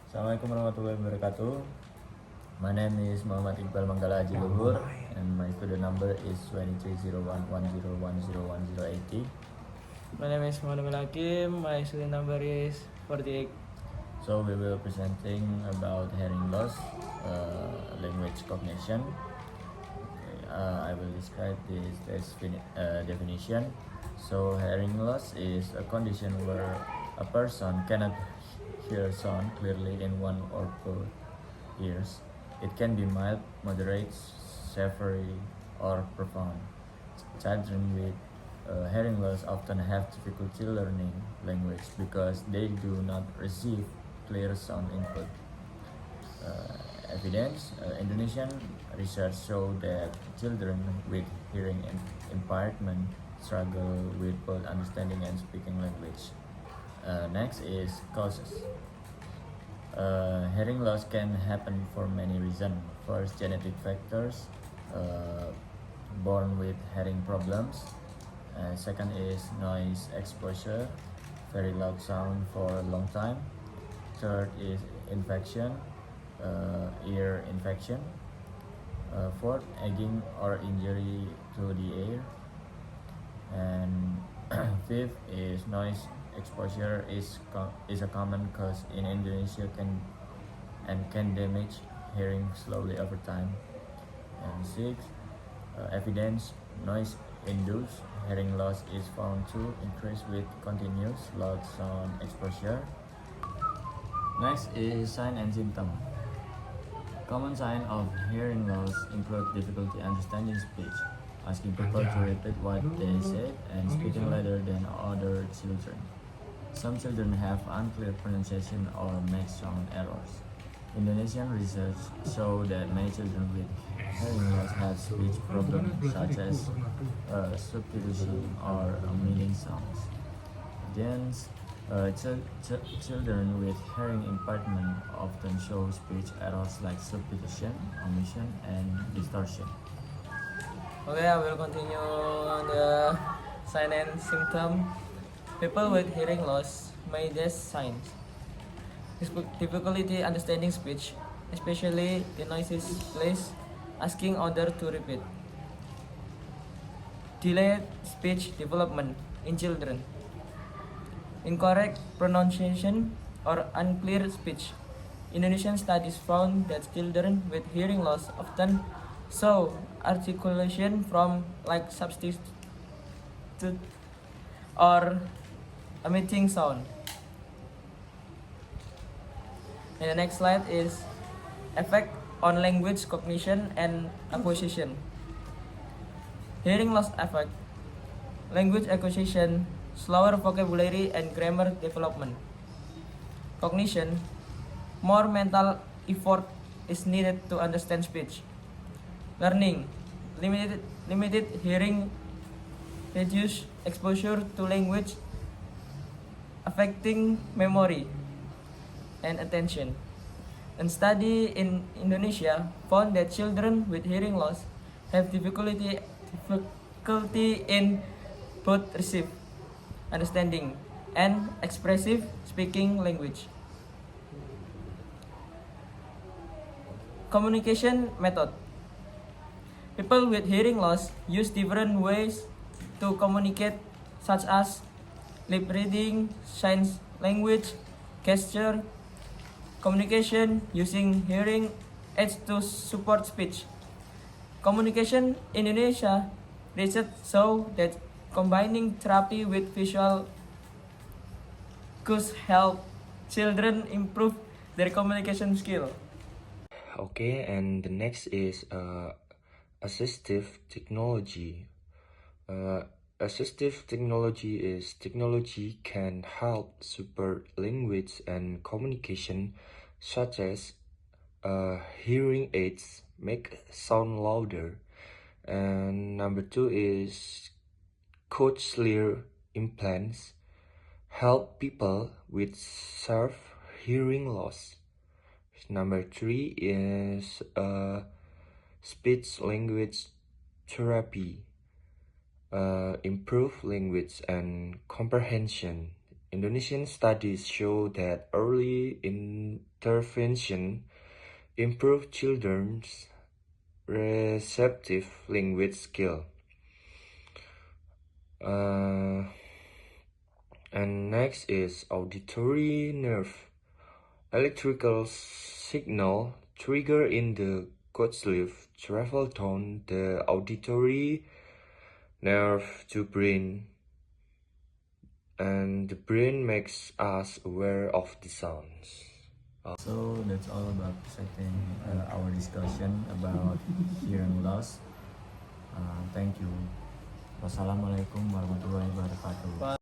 Assalamualaikum warahmatullahi wabarakatuh. My name is Muhammad Iqbal Manggala Haji Luhur, and my student number is 230110101080. My name is Muhammad Hakim. My student number is 48. So we will presenting about hearing loss, language cognition. I will describe this definition. So hearing loss is a condition where a person cannot hear sound clearly in one or both ears. It can be mild, moderate, severe, or profound. Children with hearing loss often have difficulty learning language because they do not receive clear sound input. Evidence, Indonesian research show that children with hearing impairment struggle with both understanding and speaking language. Next is causes. Hearing loss can happen for many reasons. First, genetic factors, born with hearing problems. Second is noise exposure, very loud sound for a long time. Third is infection, ear infection. Fourth, aging or injury to the ear. And fifth is noise exposure is a common cause in Indonesia can damage hearing slowly over time. And sixth, evidence noise induced hearing loss is found to increase with continuous loud sound exposure. Next is sign and symptom. Common sign of hearing loss include difficulty understanding speech, asking people to repeat what they said, and speaking louder than other children. Some children have unclear pronunciation or make sound errors. Indonesian research show that many children with hearing loss have speech problems such as substitution or omitting sounds. Hence, children with hearing impairment often show speech errors like substitution, omission, and distortion. Okay, I will continue on the sign and symptom. People with hearing loss may these signs: difficulty understanding speech, especially the noises place, asking others to repeat. Delayed speech development in children. Incorrect pronunciation or unclear speech. Indonesian studies found that children with hearing loss often show articulation from like substitute or emitting sound. And the next slide is effect on language cognition and acquisition. Hearing loss effect. Language acquisition, slower vocabulary and grammar development. Cognition, more mental effort is needed to understand speech. Learning, limited hearing, reduced exposure to language, affecting memory and attention. A study in Indonesia found that children with hearing loss have difficulty in both receive, understanding, and expressive speaking language. Communication method. People with hearing loss use different ways to communicate, such as lip reading, sign language, gesture, communication using hearing aids to support speech. Communication in Indonesia research show that combining therapy with visual cues help children improve their communication skill. Okay, and the next is assistive technology. Assistive technology is technology can help support language and communication, such as hearing aids make sound louder. And number 2 is cochlear implants help people with severe hearing loss. Number 3 is speech language therapy, improve language and comprehension. Indonesian studies show that early intervention improve children's receptive language skill. And next is auditory nerve. Electrical signal trigger in the cochlea travel down the auditory nerve to brain, and the brain makes us aware of the sounds. So that's all about our discussion about hearing loss. Thank you. Wassalamualaikum warahmatullahi wabarakatuh.